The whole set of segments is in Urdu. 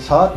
7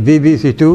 BBC 2,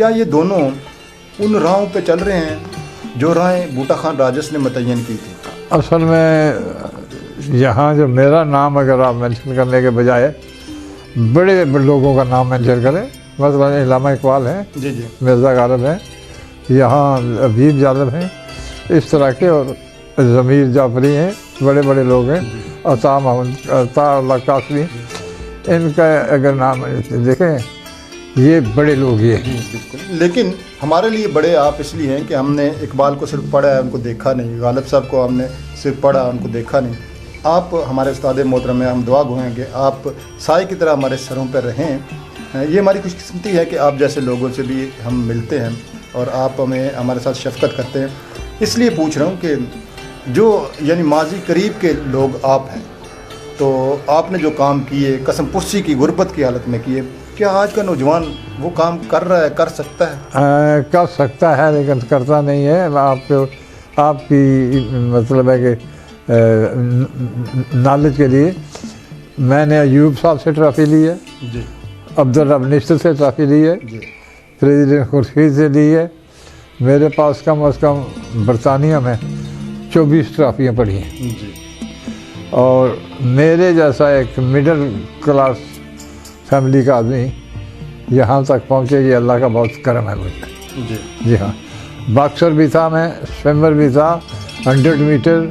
کیا یہ دونوں ان راہوں پہ چل رہے ہیں جو راہیں بوٹا خان راجس نے متعین کی تھی؟ اصل میں یہاں جو میرا نام اگر آپ مینشن کرنے کے بجائے بڑے لوگوں کا نام مینشن کریں، مثلا علامہ اقبال ہیں، جی جی، مرزا غالب ہیں، یہاں حبیب جالب ہیں، اس طرح کے، اور ضمیر جعفری ہیں، بڑے بڑے لوگ ہیں، عطا اللہ قاسمی، ان کا اگر نام دیکھیں یہ بڑے لوگ یہ ہیں۔ جی بالکل، لیکن ہمارے لیے بڑے آپ اس لیے ہیں کہ ہم نے اقبال کو صرف پڑھا ہے، ان کو دیکھا نہیں، غالب صاحب کو ہم نے صرف پڑھا، ان کو دیکھا نہیں۔ آپ ہمارے استاد محترم ہیں، ہم دعا گو ہیں کہ آپ سائے کی طرح ہمارے سروں پہ رہیں۔ یہ ہماری خوش قسمتی ہے کہ آپ جیسے لوگوں سے بھی ہم ملتے ہیں اور آپ ہمیں ہمارے ساتھ شفقت کرتے ہیں۔ اس لیے پوچھ رہا ہوں کہ جو یعنی ماضی قریب کے لوگ آپ ہیں، تو آپ نے جو کام کیے قسم پرسی کی غربت کی حالت میں کیے، کیا آج کا نوجوان وہ کام کر رہا ہے، کر سکتا ہے؟ کر سکتا ہے لیکن کرتا نہیں ہے۔ آپ کی مطلب ہے کہ نالج کے لیے میں نے ایوب صاحب سے ٹرافی لی ہے، جی، عبدالرب نشتر سے ٹرافی لی ہے، جی، پریزیڈنٹ خورشید سے لی ہے۔ میرے پاس کم از کم برطانیہ میں 24 ٹرافیاں پڑھی ہیں، جی، اور میرے جیسا ایک مڈل کلاس فیملی کا آدمی یہاں تک پہنچے، یہ اللہ کا بہت کرم ہے مجھے۔ جی، جی ہاں، باکسر بھی تھا میں، سوئمر بھی تھا، 100 میٹر،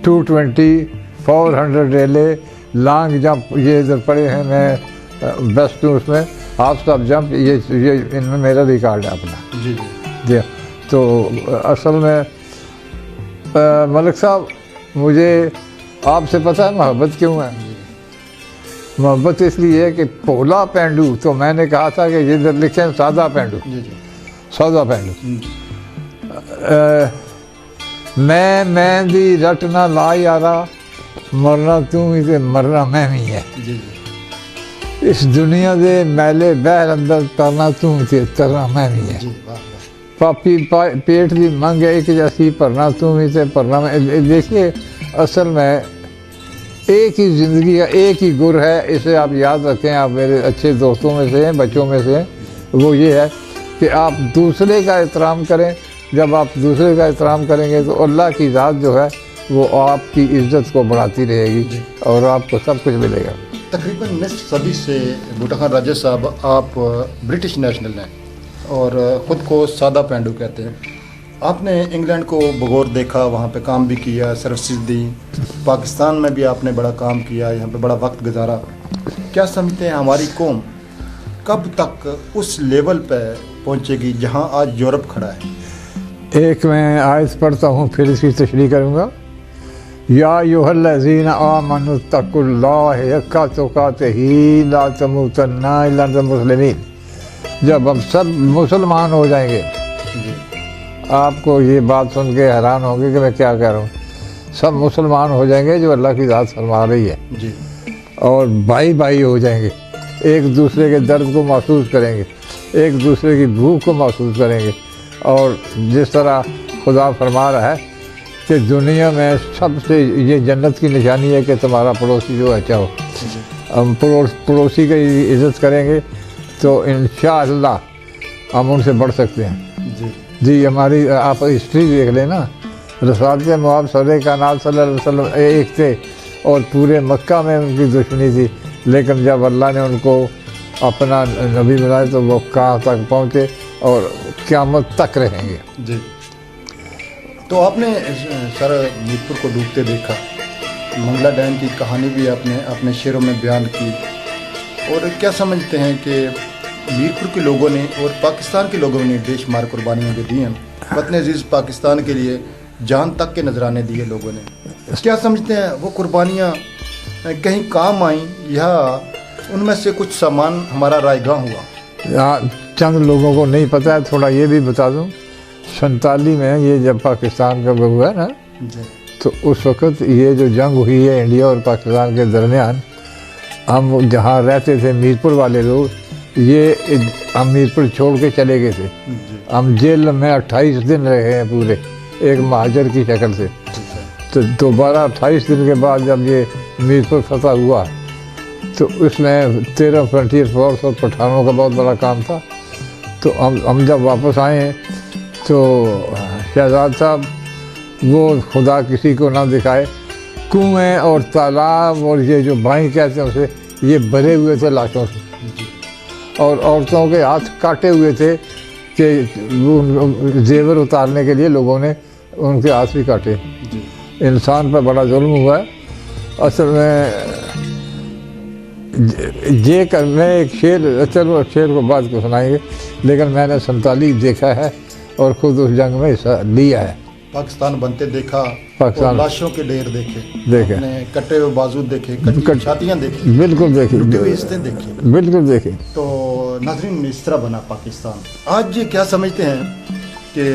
220، 400 ریلے، لانگ جمپ، یہ ادھر پڑے ہیں، میں بیسٹ ہوں اس میں، ہاف اسٹاپ جمپ، یہ ان میں میرا ریکارڈ ہے اپنا۔ جی، جی ہاں، تو اصل میں ملک صاحب مجھے آپ سے پتہ ہے محبت کیوں ہے؟ محبت اس لیے ہے کہ پولا پینڈو، تو میں نے کہا تھا کہ جدھر لکھیں سادہ پینڈو، جی، جی، سادہ پینڈو، میں دی رٹ نہ لا یارا، مرنا تو ہی تے مرنا میں بھی ہے، جی، اس دنیا دے میلے بہر اندر ترنا تو ہی تے ترنا میں بھی ہے، جی، واہ، پاپی پیٹ دی منگ ایک جیسی پرنا تو ہی تے پرنا میں۔ دیکھیے اصل میں ایک ہی زندگی کا ایک ہی گر ہے، اسے آپ یاد رکھیں، آپ میرے اچھے دوستوں میں سے ہیں، بچوں میں سے ہیں، وہ یہ ہے کہ آپ دوسرے کا احترام کریں۔ جب آپ دوسرے کا احترام کریں گے تو اللہ کی ذات جو ہے وہ آپ کی عزت کو بڑھاتی رہے گی اور آپ کو سب کچھ ملے گا۔ تقریباً نصف صدی سے بوٹا خان راجس صاحب آپ برٹش نیشنل ہیں اور خود کو سادہ پینڈو کہتے ہیں۔ آپ نے انگلینڈ کو بغور دیکھا، وہاں پہ کام بھی کیا، سروسز دی، پاکستان میں بھی آپ نے بڑا کام کیا، یہاں پہ بڑا وقت گزارا۔ کیا سمجھتے ہیں ہماری قوم کب تک اس لیول پہ پہنچے گی جہاں آج یورپ کھڑا ہے؟ ایک میں آیت پڑھتا ہوں پھر اس کی تشریح کروں گا۔ یا ایھا الذین آمنوا اتقوا اللہ حق تقاتہ لا تموتن الا وانتم مسلمین۔ جب ہم سب مسلمان ہو جائیں گے، جی، آپ کو یہ بات سن کے حیران ہوں گے کہ میں کیا کہہ رہا ہوں، سب مسلمان ہو جائیں گے جو اللہ کی ذات فرما رہی ہے، جی، اور بھائی بھائی ہو جائیں گے، ایک دوسرے کے درد کو محسوس کریں گے، ایک دوسرے کی بھوک کو محسوس کریں گے، اور جس طرح خدا فرما رہا ہے کہ دنیا میں سب سے یہ جنت کی نشانی ہے کہ تمہارا پڑوسی جو اچھا ہو۔ ہم پڑوسی کی عزت کریں گے تو انشاءاللہ ہم ان سے بڑھ سکتے ہیں۔ جی، جی، ہماری آپ ہسٹری دیکھ لیں نا، رسالت مآب صلی کائنات صلی اللہ علیہ وسلم ایک تھے اور پورے مکہ میں ان کی دشمنی تھی، لیکن جب اللہ نے ان کو اپنا نبی بنایا تو وہ کہاں تک پہنچے اور قیامت تک رہیں گے۔ جی، تو آپ نے سر میرپور کو ڈوبتے دیکھا، منگلا ڈیم کی کہانی بھی آپ نے اپنے شعروں میں بیان کی، اور کیا سمجھتے ہیں کہ میرپور کے لوگوں نے اور پاکستان کے لوگوں نے بے شمار قربانیاں جو دی ہیں، وطن عزیز پاکستان کے لیے جان تک کے نذرانے دیے لوگوں نے، کیا سمجھتے ہیں وہ قربانیاں کہیں کام آئیں یا ان میں سے کچھ سامان ہمارا رائے گاں ہوا؟ یہاں چند لوگوں کو نہیں پتہ ہے، تھوڑا یہ بھی بتا دوں، 47 میں یہ جب پاکستان کا ہوا ہے نا، جی، تو اس وقت یہ جو جنگ ہوئی ہے انڈیا اور پاکستان کے درمیان، ہم جہاں رہتے تھے میرپور والے لوگ، یہ ہم میرپور چھوڑ کے چلے گئے تھے، ہم جیل میں 28 دن رہے ہیں پورے، ایک مہاجر کی شکل سے۔ تو دوبارہ 28 دن کے بعد جب یہ میرپور فتح ہوا تو اس میں 13 فرنٹیئر فورس اور پٹھانوں کا بہت بڑا کام تھا، تو ہم جب واپس آئے ہیں تو شہزاد صاحب وہ خدا کسی کو نہ دکھائے، کنویں اور تالاب اور یہ جو بھائی کہتے ہیں اسے، یہ بھرے ہوئے تھے لاشوں سے، اور عورتوں کے ہاتھ کاٹے ہوئے تھے کہ زیور اتارنے کے لیے لوگوں نے ان کے ہاتھ بھی کاٹے۔ انسان پر بڑا ظلم ہوا ہے اصل میں۔ میں ایک شعر، چلو شعر کو بعد کو سنائیں گے، لیکن میں نے 47 دیکھا ہے اور خود اس جنگ میں حصہ لیا ہے۔ پاکستان بنتے دیکھا، پاکستان، اور لاشوں کے ڈھیر دیکھے، اپنے کٹے ہوئے بازو دیکھے، کٹی چھاتیاں دیکھی، بالکل دیکھی، ٹوٹی ہوئی عزتیں دیکھی، بالکل دیکھی۔ تو ناظرین اس طرح بنا پاکستان۔ آج یہ کیا سمجھتے ہیں کہ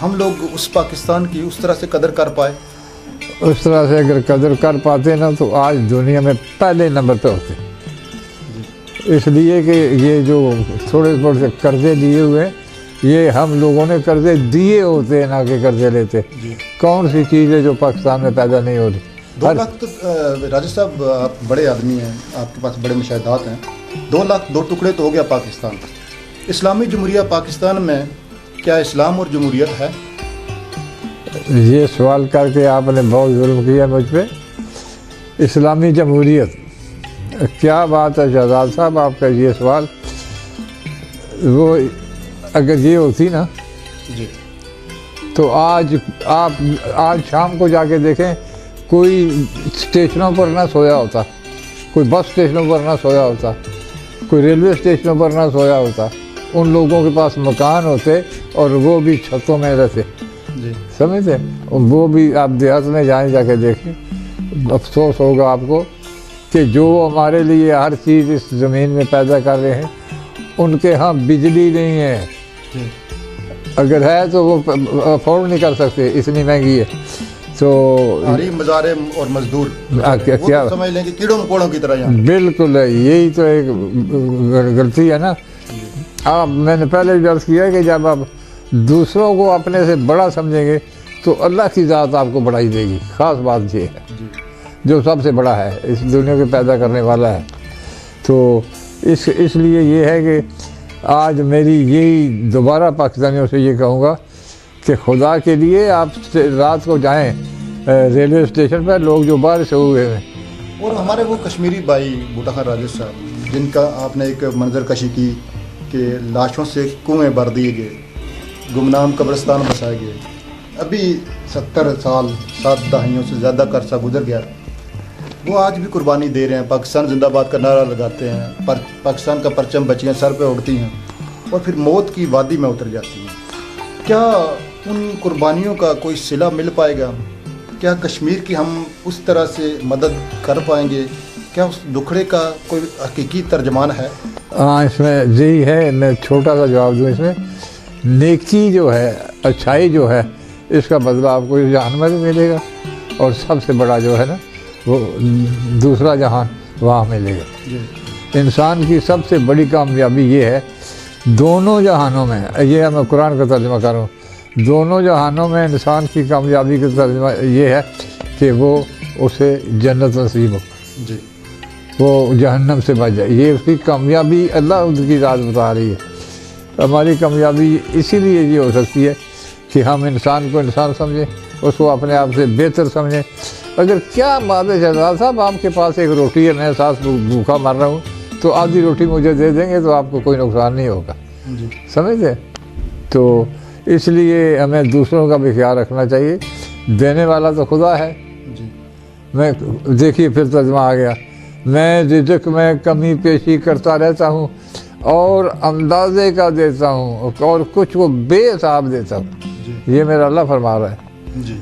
ہم لوگ اس پاکستان کی اس طرح سے قدر کر پائے؟ اس طرح سے اگر قدر کر پاتے نا تو آج دنیا میں پہلے نمبر پہ ہوتے۔ اس لیے کہ یہ جو تھوڑے تھوڑے سے قرضے لیے ہوئے، یہ ہم لوگوں نے قرضے دیے ہوتے ہیں نہ کہ قرضے لیتے۔ کون سی چیز ہے جو پاکستان میں پیدا نہیں ہو رہی؟ 2 لاکھ تو راجہ صاحب آپ بڑے آدمی ہیں، آپ کے پاس بڑے مشاہدات ہیں، 2 لاکھ 2 ٹکڑے تو ہو گیا پاکستان۔ اسلامی جمہوریہ پاکستان میں کیا اسلام اور جمہوریت ہے؟ یہ سوال کر کے آپ نے بہت ظلم کیا مجھ پہ۔ اسلامی جمہوریت، کیا بات ہے شہزاد صاحب آپ کا یہ سوال۔ وہ اگر یہ ہوتی نا جی تو آج شام کو جا کے دیکھیں، کوئی اسٹیشنوں پر نہ سویا ہوتا، کوئی بس اسٹیشنوں پر نہ سویا ہوتا، کوئی ریلوے اسٹیشنوں پر نہ سویا ہوتا۔ ان لوگوں کے پاس مکان ہوتے اور وہ بھی چھتوں میں رہتے، جی سمجھتے؟ وہ بھی آپ دیہات میں جائیں، جا کے دیکھیں، افسوس ہوگا آپ کو کہ جو ہمارے لیے ہر چیز اس زمین میں پیدا کر رہے ہیں، ان کے ہاں بجلی نہیں ہے، اگر ہے تو وہ افورڈ نہیں کر سکتے، اتنی مہنگی ہے۔ تو مزارے اور مزدور کیا سمجھ لیں کہ کیڑوں مکوڑوں کی طرح یہاں۔ بالکل ہے، یہی تو ایک غلطی ہے نا۔ میں نے پہلے بھی عرض کیا کہ جب آپ دوسروں کو اپنے سے بڑا سمجھیں گے تو اللہ کی ذات آپ کو بڑائی دے گی۔ خاص بات یہ ہے، جو سب سے بڑا ہے، اس دنیا کو پیدا کرنے والا ہے۔ تو اس لیے یہ ہے کہ آج میری یہی دوبارہ پاکستانیوں سے یہ کہوں گا کہ خدا کے لیے آپ رات کو جائیں ریلوے اسٹیشن پر، لوگ جو باہر سے ہوئے ہیں، اور ہمارے وہ کشمیری بھائی بوٹا خان راجہ صاحب، جن کا آپ نے ایک منظر کشی کی کہ لاشوں سے کنویں بھر دیے گئے، گمنام قبرستان بسائے گئے، ابھی 70 سال 7 دہائیوں سے زیادہ کا عرصہ گزر گیا، وہ آج بھی قربانی دے رہے ہیں، پاکستان زندہ باد کا نعرہ لگاتے ہیں، پاکستان کا پرچم بچیاں سر پہ اڑتی ہیں اور پھر موت کی وادی میں اتر جاتی ہیں۔ کیا ان قربانیوں کا کوئی صلہ مل پائے گا؟ کیا کشمیر کی ہم اس طرح سے مدد کر پائیں گے؟ کیا اس دکھڑے کا کوئی حقیقی ترجمان ہے؟ ہاں، اس میں یہی ہے، میں چھوٹا سا جواب دوں اس میں۔ نیکی جو ہے، اچھائی جو ہے، اس کا بدلہ آپ کو اس جہان میں بھی ملے گا، اور سب سے بڑا جو ہے نا وہ دوسرا جہان وہاں ملے گا۔ انسان کی سب سے بڑی کامیابی یہ ہے، دونوں جہانوں میں، یہ میں قرآن کا ترجمہ کر رہا ہوں، دونوں جہانوں میں انسان کی کامیابی کا ترجمہ یہ ہے کہ وہ اسے جنت نصیب ہو، جی وہ جہنم سے بچ جائے۔ یہ اس کی کامیابی اللہ ان کی ذات بتا رہی ہے۔ ہماری کامیابی اسی لیے یہ ہو سکتی ہے کہ ہم انسان کو انسان سمجھیں، اس کو اپنے آپ سے بہتر سمجھیں۔ اگر کیا بات ہے شہزاد صاحب، آپ کے پاس ایک روٹی ہے، میں ساتھ بھوکا مر رہا ہوں، تو آدھی روٹی مجھے دے دیں گے تو آپ کو کوئی نقصان نہیں ہوگا، سمجھتے؟ تو اس لیے ہمیں دوسروں کا بھی خیال رکھنا چاہیے۔ دینے والا تو خدا ہے۔ میں دیکھیے پھر ترجمہ آ گیا، میں رزق میں کمی پیشی کرتا رہتا ہوں اور اندازے کا دیتا ہوں اور کچھ کو بے حساب دیتا ہوں۔ یہ میرا اللہ فرما رہا ہے، جی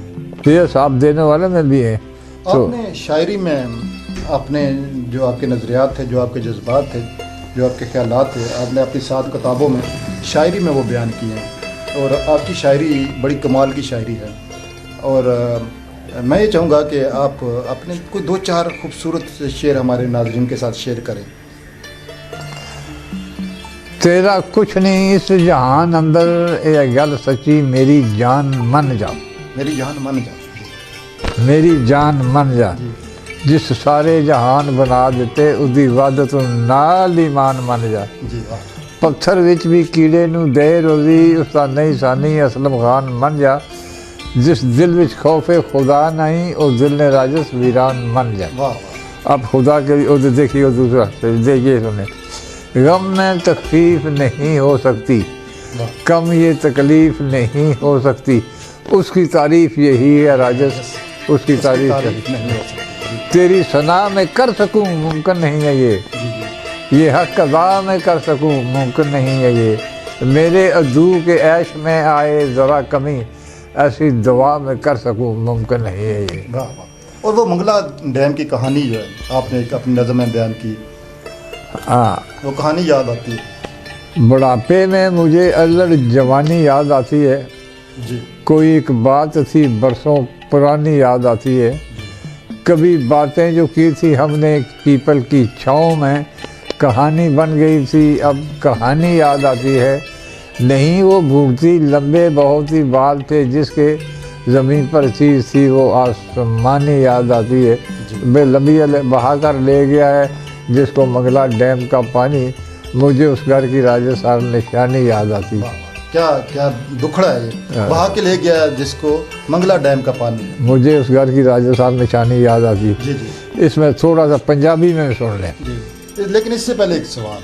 بے حساب دینے والے میں بھی ہیں۔ آپ نے شاعری میں اپنے جو آپ کے نظریات تھے، جو آپ کے جذبات تھے، جو آپ کے خیالات تھے، آپ نے اپنی 7 کتابوں میں شاعری میں وہ بیان کیے ہیں، اور آپ کی شاعری بڑی کمال کی شاعری ہے۔ اور میں یہ چاہوں گا کہ آپ اپنے کوئی 2-4 خوبصورت شعر ہمارے ناظرین کے ساتھ شیئر کریں۔ تیرا کچھ نہیں اس جہان اندر، اے گل سچی میری جان من جا، میری جان من جا، میری جان من جا، جس سارے جہان بنا دیتے، اس دی وحدت نال ایمان من جا۔ جی پتھر وچ بھی کیڑے نو دے روزی، اس دا نہیں ثانی اسلم خان من جا، جس دل وچ خوف خدا نہیں، اس دل نے راجس ویران من جا۔ واہ اب خدا کے دیکھیے دوسرا دیکھیے سنیں، غم میں تخفیف نہیں ہو سکتی، واہ کم یہ تکلیف نہیں ہو سکتی، اس کی تعریف یہی ہے راجس، اس کی تعریف نہیں ہو سکتی۔ تیری ثنا میں کر سکوں ممکن نہیں ہے یہ، یہ حق ادا میں کر سکوں ممکن نہیں ہے یہ، میرے عدو کے عیش میں آئے ذرا کمی، ایسی دعا میں کر سکوں ممکن نہیں ہے یہ۔ واہ واہ۔ اور وہ منگلہ ڈیم کی کہانی جو ہے آپ نے اپنی نظم میں بیان کی، ہاں، وہ کہانی یاد آتی ہے؟ بڑھاپے میں مجھے الڑ جوانی یاد آتی ہے، جی کوئی ایک بات تھی برسوں پرانی یاد آتی ہے، کبھی باتیں جو کی تھی ہم نے پیپل کی چھاؤں میں، کہانی بن گئی تھی اب کہانی یاد آتی ہے، نہیں وہ بھوکتی لمبے بہت ہی بال تھے جس کے زمین پر چیز تھی وہ آسمانی یاد آتی ہے، بے لمبی بہا کر لے گیا ہے جس کو منگلہ ڈیم کا پانی، مجھے اس گھر کی راجستھان نشانی یاد آتی ہے۔ کیا کیا دکھڑا ہے یہ، بہا کے لے گیا جس کو منگلہ ڈیم کا پانی۔ مجھے اس گھر کی راجستھان نشانی یاد آتی ہے۔ جی جی اس میں تھوڑا سا پنجابی میں سن لیں۔ جی، لیکن اس سے پہلے ایک سوال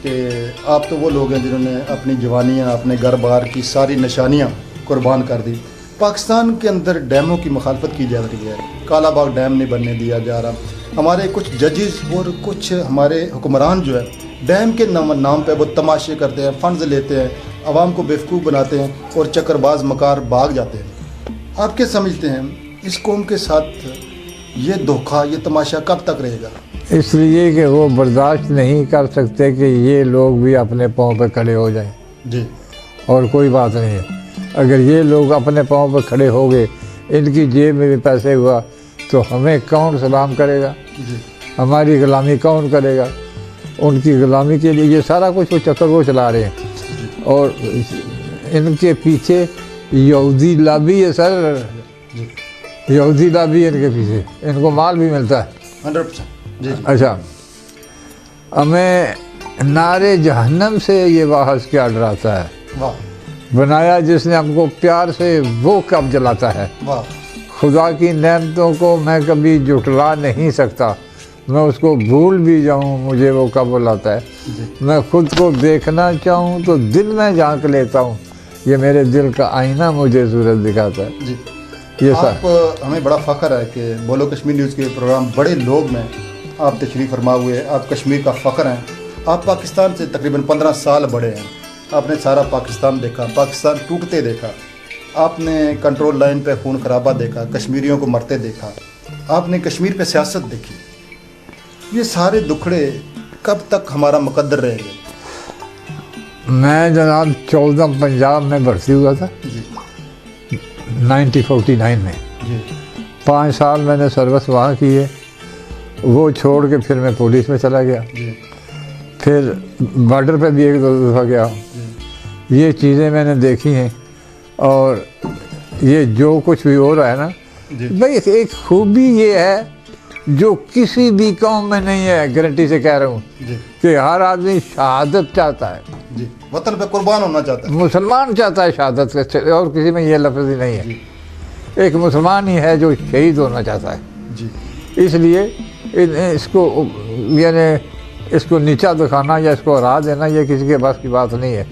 کہ آپ تو وہ لوگ ہیں جنہوں نے اپنی جوانیاں، اپنے گھر بار کی ساری نشانیاں قربان کر دی۔ پاکستان کے اندر ڈیموں کی مخالفت کی جا رہی ہے، کالا باغ ڈیم نہیں بننے دیا جا رہا، ہمارے کچھ ججز اور کچھ ہمارے حکمران جو ہے ڈیم کے نام پہ وہ تماشے کرتے ہیں، فنڈز لیتے ہیں، عوام کو بیوقوف بناتے ہیں اور چکر باز مکار بھاگ جاتے ہیں۔ آپ کیا سمجھتے ہیں اس قوم کے ساتھ یہ دھوکہ، یہ تماشا کب تک رہے گا؟ اس لیے کہ وہ برداشت نہیں کر سکتے کہ یہ لوگ بھی اپنے پاؤں پہ کھڑے ہو جائیں، جی اور کوئی بات نہیں ہے۔ اگر یہ لوگ اپنے پاؤں پہ کھڑے ہو گئے، ان کی جیب میں بھی پیسے ہوا تو ہمیں کون سلام کرے گا؟ جی ہماری غلامی کون کرے گا؟ ان کی غلامی کے لیے یہ سارا کچھ وہ چکر وہ چلا رہے ہیں، اور ان کے پیچھے یہودی لابی ہے سر، یہودی لابی ہے ان کے پیچھے، ان کو مال بھی ملتا ہے۔ 100%۔ جی جی اچھا، ہمیں نعرے جہنم سے یہ بحث کیا ڈراتا ہے؟ واہ بنایا جس نے ہم کو پیار سے وہ کب جلاتا ہے؟ واہ خدا کی نعمتوں کو میں کبھی جھٹلا نہیں سکتا، میں اس کو بھول بھی جاؤں مجھے وہ کب بلاتا ہے۔ جی میں خود کو دیکھنا چاہوں تو دل میں جھانک لیتا ہوں، یہ میرے دل کا آئینہ مجھے صورت دکھاتا ہے۔ جی، یہ آپ ہمیں بڑا فخر ہے کہ بولو کشمیر نیوز کے پروگرام بڑے لوگ میں آپ تشریف فرما ہوئے، آپ کشمیر کا فخر ہیں، آپ پاکستان سے تقریباً 15 سال بڑے ہیں، آپ نے سارا پاکستان دیکھا، پاکستان ٹوٹتے دیکھا، آپ نے کنٹرول لائن پہ خون خرابہ دیکھا، کشمیریوں کو مرتے دیکھا، آپ نے کشمیر پہ سیاست دیکھی، یہ سارے دکھڑے کب تک ہمارا مقدر رہیں گے؟ میں جناب 14 پنجاب میں بھرتی ہوا تھا جی 1949 میں، جی 5 سال میں نے سروس وہاں کی ہے، وہ چھوڑ کے پھر میں پولیس میں چلا گیا، جی پھر بارڈر پہ بھی 1-2 دفعہ گیا۔ یہ چیزیں میں نے دیکھی ہیں، اور یہ جو کچھ بھی ہو رہا ہے نا جی بھائی، ایک خوبی یہ ہے جو کسی بھی قوم میں نہیں ہے، گارنٹی سے کہہ رہا ہوں، جی کہ ہر آدمی شہادت چاہتا ہے، جی وطن پہ قربان ہونا چاہتا ہے۔ مسلمان چاہتا ہے شہادت سے، اور کسی میں یہ لفظ ہی نہیں ہے، جی ایک مسلمان ہی ہے جو شہید ہونا چاہتا ہے۔ جی اس لیے اس کو یعنی اس کو نیچا دکھانا یا اس کو ہرا دینا یہ کسی کے بس کی بات نہیں ہے،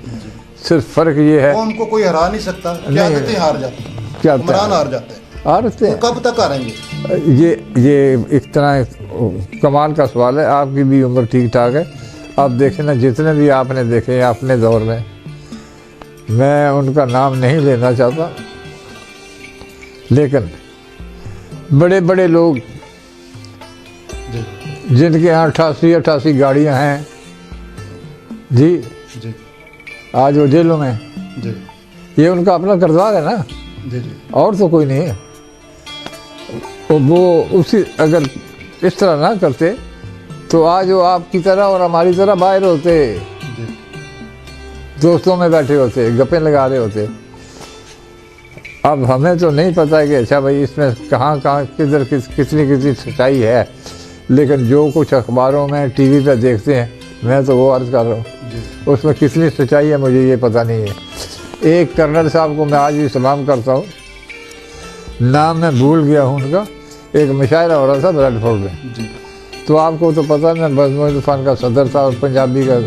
صرف فرق یہ ہے قوم کو کوئی ہرا نہیں سکتا، قیادتیں ہار جاتی ہیں، کیا حکمران ہار جاتے ہیں، عارفتے وہ کب تک ہاریں گے؟ یہ ایک طرح کمال کا سوال ہے۔ آپ کی بھی عمر ٹھیک ٹھاک ہے، آپ دیکھیں نا جتنے بھی آپ نے دیکھے ہیں اپنے دور میں، میں ان کا نام نہیں لینا چاہتا، لیکن بڑے بڑے لوگ جی جن کے یہاں 88 گاڑیاں ہیں، جی جی آج وہ جیلوں میں، جی یہ ان کا اپنا کردار ہے نا، جی جی اور تو کوئی نہیں ہے۔ وہ اسی اگر اس طرح نہ کرتے تو آج وہ آپ کی طرح اور ہماری طرح باہر ہوتے، جی دوستوں میں بیٹھے ہوتے، گپیں لگا رہے ہوتے۔ اب ہمیں تو نہیں پتہ کہ اچھا بھائی اس میں کہاں کدھر کتنی سچائی ہے، لیکن جو کچھ اخباروں میں ٹی وی پہ دیکھتے ہیں، میں تو وہ عرض کر رہا ہوں اس میں کتنی سچائی ہے مجھے یہ پتہ نہیں ہے۔ ایک کرنل صاحب کو میں آج بھی سلام کرتا ہوں، نام میں بھول گیا ہوں ان کا، ایک مشاعرہ ہو رہا تھا بریڈ فورڈ میں، تو آپ کو تو پتہ میں مجموعہ طوفان کا صدر تھا اور پنجابی کا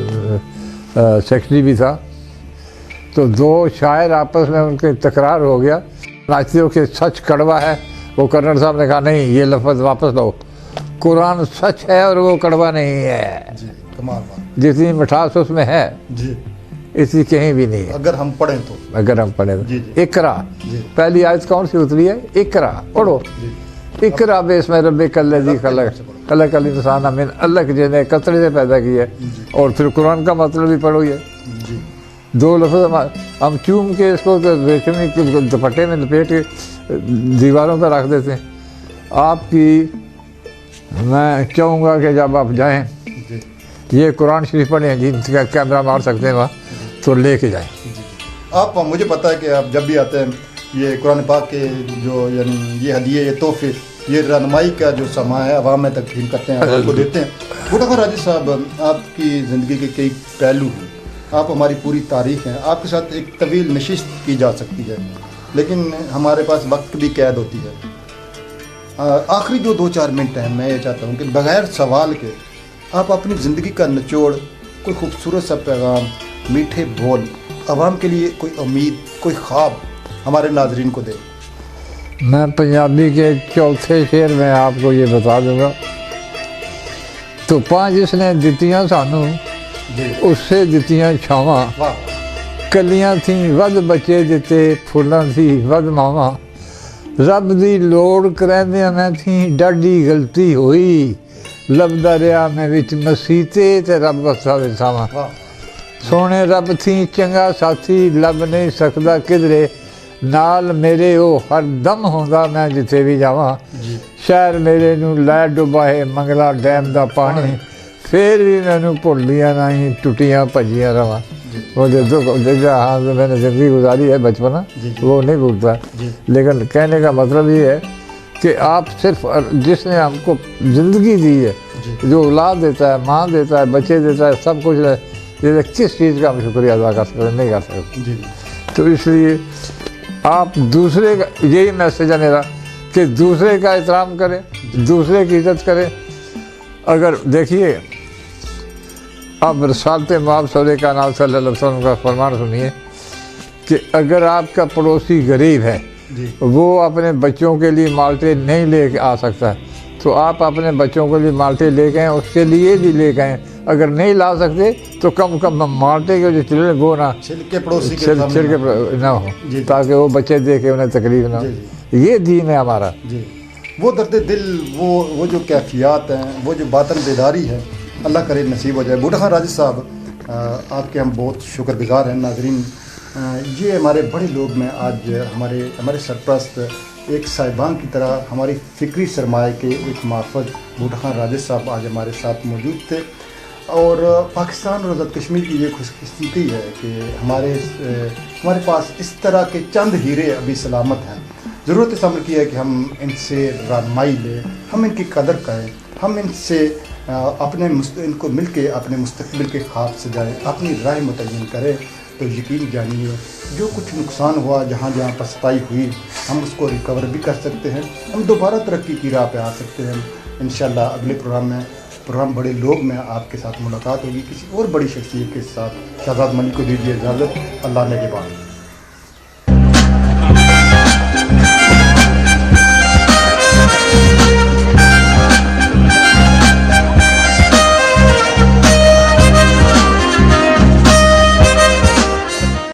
سیکرٹری بھی تھا، تو دو شاعر آپس میں ان کے تکرار ہو گیا، ناچتے ہو کہ سچ کڑوا ہے، وہ کرنل صاحب نے کہا نہیں یہ لفظ واپس لاؤ، قرآن سچ ہے اور وہ کڑوا نہیں ہے، کمال بات، جتنی مٹھاس اس میں ہے اتنی کہیں بھی نہیں ہے اگر ہم پڑھیں تو، اگر ہم پڑھیں تو۔ اقرا پہلی آیت کون سی اتری ہے؟ اقرا، پڑھو، اقرا بسم ربک الذی خلق، خلق الانسان من علق، جنہیں قطرے سے پیدا کیا ہے، اور پھر قرآن کا مطلب بھی پڑھو۔ یہ دو لفظ ہم چوم کے اس کو ریشمی دوپٹے میں لپیٹ کے دیواروں پہ رکھ دیتے ہیں۔ آپ کی میں چاہوں گا کہ جب آپ جائیں یہ قرآن شریف پڑھیں، جن کا کیمرہ مار سکتے ہیں وہاں تو لے کے جائیں۔ آپ مجھے پتہ ہے کہ آپ جب بھی آتے ہیں یہ قرآن پاک کے جو یعنی یہ ہدیے، یہ تحفے، یہ رہنمائی کا جو سامان ہے عوام میں تقسیم کرتے ہیں، عوام کو دیتے ہیں۔ بوٹا خان راجد صاحب، آپ کی زندگی کے کئی پہلو ہیں، آپ ہماری پوری تاریخ ہیں، آپ کے ساتھ ایک طویل نشست کی جا سکتی ہے، لیکن ہمارے پاس وقت بھی قید ہوتی ہے۔ آخری جو 2-4 منٹ ہیں میں یہ چاہتا ہوں کہ بغیر سوال کے آپ اپنی زندگی کا نچوڑ، کوئی خوبصورت سا پیغام، میٹھے بول، عوام کے لیے کوئی امید، کوئی خواب ہمارے ناظرین کو دیں۔ میں پنجابی کے چوتھے شعر میں آپ کو یہ بتا دوں گا، تو پانچ جس نے دتیاں سانو اس سے دتیاں چھاواں، کلیاں تھیں ود بچے دتے پھولاں تھی ود ماواں، رب دی لوڑ کریندیاں میں تھی ڈاڈی غلطی ہوئی، لبدا رہیا میں وچ مسیتے تے رب وسا وساواں، سونے رب تھی چنگا ساتھی لب نہیں سکدا کدرے، نال میرے او ہر دم ہوندا میں جتھے بھی جاواں، شہر میرے نو لے ڈباہے منگلا ڈیم دا پانی، پھر بھی مینوں بھُلیاں نہیں ٹوٹیاں بھجیاں رواں۔ وہ جو ہاں میں نے زندگی گزاری ہے بچپنا وہ نہیں بھولتا، لیکن کہنے کا مطلب یہ ہے کہ آپ صرف جس نے ہم کو زندگی دی ہے، جو اولاد دیتا ہے، ماں دیتا ہے، بچے دیتا ہے، سب کچھ ہے، یہ کس چیز کا ہم شکریہ ادا کر سکتے نہیں کر سکتے۔ تو اس لیے آپ دوسرے کا، یہی میسیج ہے میرا کہ دوسرے کا احترام کریں، دوسرے کی عزت کریں۔ اگر دیکھیے اب رسالت مآب صلی کائنات صلی اللہ علیہ وسلم کا فرمان سنیے کہ اگر آپ کا پڑوسی غریب ہے، وہ اپنے بچوں کے لیے مالٹے نہیں لے کے آ سکتا، تو آپ اپنے بچوں کے لیے مالٹے لے کے آئیں، اس کے لیے بھی لے کے آئیں۔ اگر نہیں لا سکتے تو کم کم مالٹے کے جو چلے وہ نہ چھلکے پڑوسی کے چھلکے نہ ہو، تاکہ وہ بچے دیکھے انہیں تکلیف نہ ہو۔ یہ دین ہے ہمارا۔ وہ درد دل، وہ جو کیفیات ہیں، وہ جو باطن بیداری ہے، اللہ کرے نصیب ہو جائے۔ بوٹا خان راجد صاحب، آپ کے ہم بہت شکر گزار ہیں۔ ناظرین، یہ ہمارے بڑے لوگ میں آج ہمارے سرپرست ایک صاحبان کی طرح ہماری فکری سرمایہ کے ایک محافظ بوٹا خان راجد صاحب آج ہمارے ساتھ موجود تھے، اور پاکستان اور آزاد کشمیر کی یہ خوش قسمتی ہے کہ ہمارے پاس اس طرح کے چند ہیرے ابھی سلامت ہیں۔ ضرورت اس عمل کی ہے کہ ہم ان سے رہنمائی لیں، ہم ان کی قدر کریں، ہم ان سے ان کو مل کے اپنے مستقبل کے خواب سجائیں، اپنی رائے متعین کریں، تو یقین جانیے جو کچھ نقصان ہوا، جہاں جہاں پسپائی ہوئی، ہم اس کو ریکور بھی کر سکتے ہیں، ہم دوبارہ ترقی کی راہ پہ آ سکتے ہیں۔ انشاءاللہ اگلے پروگرام بڑے لوگ میں آپ کے ساتھ ملاقات ہوگی کسی اور بڑی شخصیت کے ساتھ۔ شہزاد ملک کو دیجیے اجازت، اللہ نگہبان۔